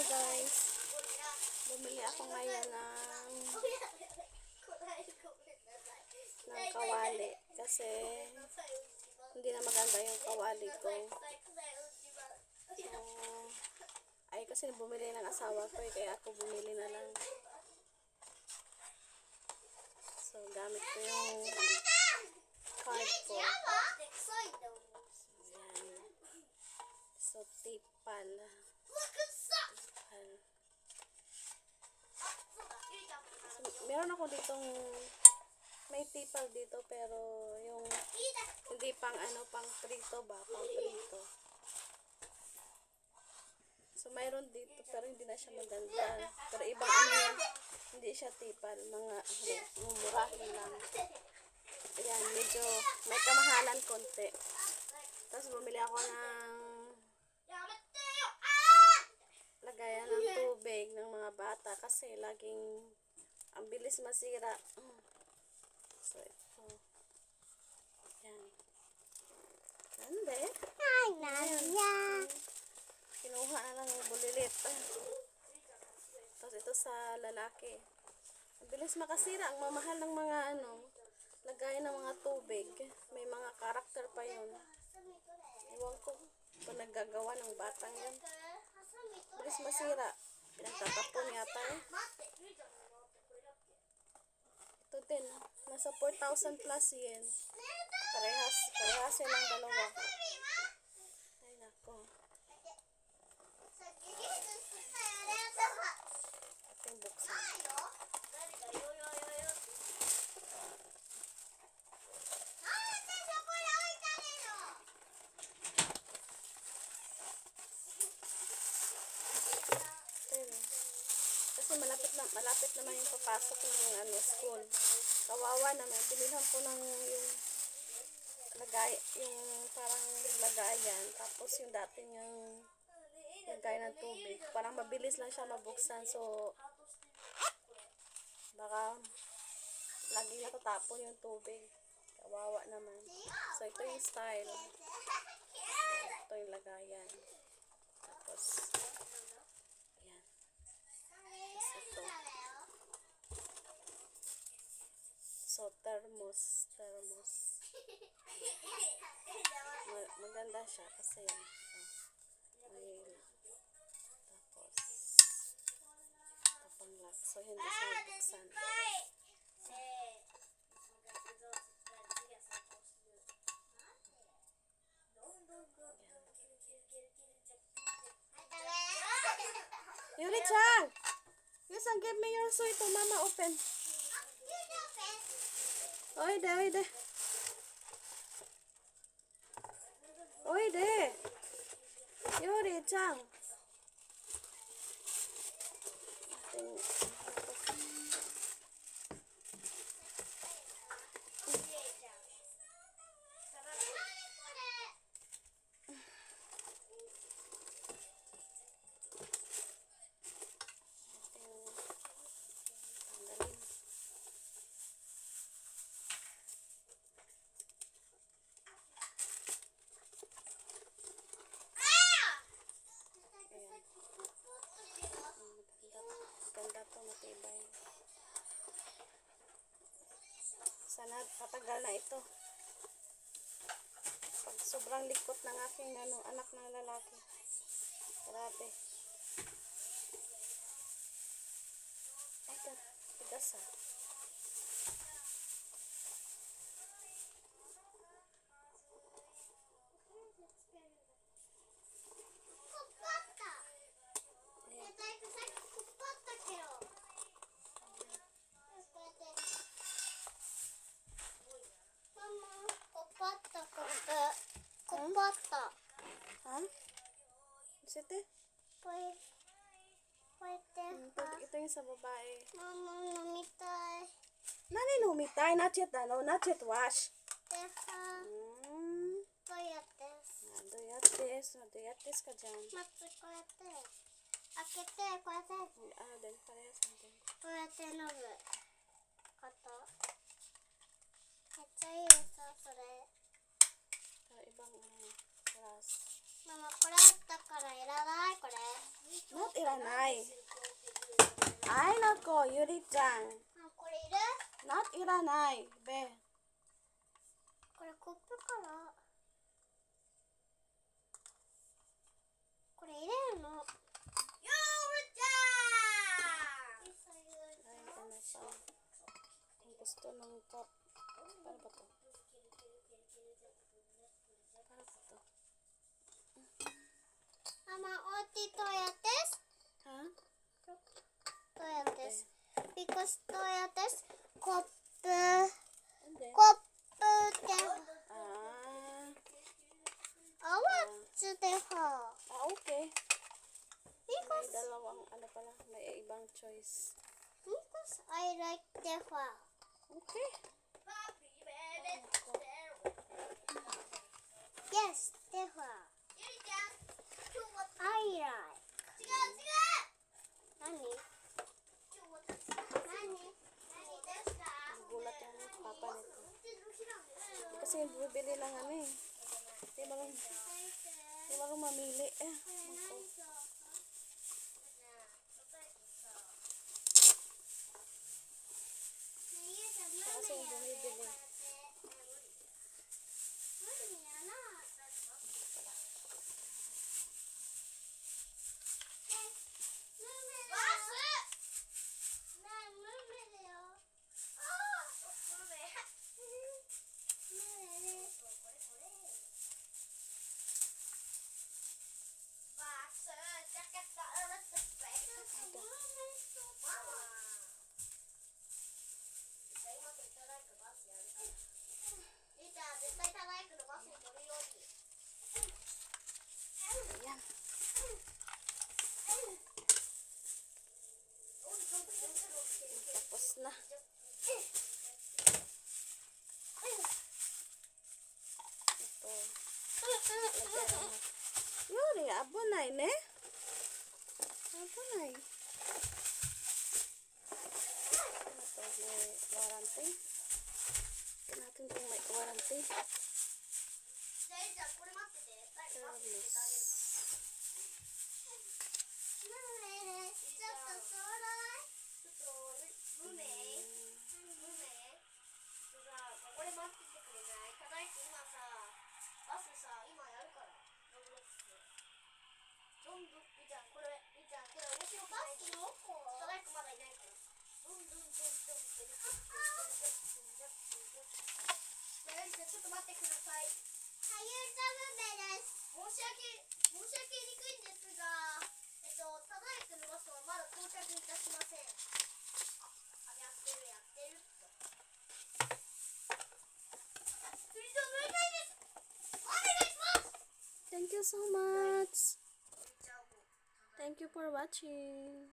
guys, bumili ako ngayon ng kawali kasi hindi na maganda yung kawali ko. Kasi bumili ng asawa ko kaya ako bumili na lang. So gamit ko yung card ko. So tipal. Meron ako ditong may tipal dito pero yung hindi pang pang prito ba, pang prito. So mayroon dito pero hindi na siya maganda. Pero ibang yan, hindi siya tipal, mga murahin lang. Ayan, medyo may kamahalan konti. Tapos bumili ako ng lagayan ng tubig ng mga bata kasi laging ang bilis masira. So, ito. Yan. Ganda eh. Ayan. Kinuha na lang yung bulilit. Tapos ito sa lalaki. Ang bilis makasira. Ang mamahal ng mga lagayan ng mga tubig. May mga karakter pa yun. Iwan ko kung naggagawa ng batang yan. Bilis masira. Pinagtatapon yata eh. Ito din. Nasa 4,000 plus yen. Parehas silang dalawa. Ay nako. Ating buksan. Kasi malapit naman yung papasok ng school. Kawawa naman, binilhan ko ng yung parang lagayan, tapos yung dating yung lagayan ng tubig. Parang mabilis lang siya mabuksan, so baka laging natatapon yung tubig. Kawawa naman. So ito yung style. Ito yung lagayan. Tapos so, thermos. Maganda siya kasi may tapos ito pang lock. So, hindi siya mabuksan. Yuri-chan! Yusan, give me your suit to mama open. Oide. Yuri-chan. Sana patagal na ito. Pag sobrang likot ng aking anak ng lalaki. Grabe. Ay, tigas ah. Sete? Ito yung sa babae. Mama, numitay. Nani numitay? Not yet wash. Doyates ka dyan. Matsu, koyate. Akete, koyate. Then parehas natin. Koyate nobu. Kato. Mechai yusa, sore. Ibang class. Mama, kore atta kara iranai, kore. Not iranai. ない。Ay, nako, Yuri-chan. あ、これいる？ Not いらない。べ。これコップからこれ入れるの。よーちゃん。 Ay, ito na siya. Ang gusto ng cup. Para ba to? Para ba to? ママ、おうちどうやってす？ Ha? どうやってす？ビコスどうやってす？コップ。 Hindi. コップで。Ah. あわつでは。 Ah, okay. ビ May コス。 dalawang ano pala. May ibang choice. Because I like the flower. Okay. Yes, the flower. I like. 何？何？Gulat yung papa nito. Kasi bibili lang ano eh. Di ba mamili eh. Ako. Kasi yung bumibili. Ayan. Tapos na. Ito. Lagyan na. Yuri, abunay ne? Abunay. Ito, may warranty. Ito natin kung may warranty. Careless. Thank you so much. Thank you for watching.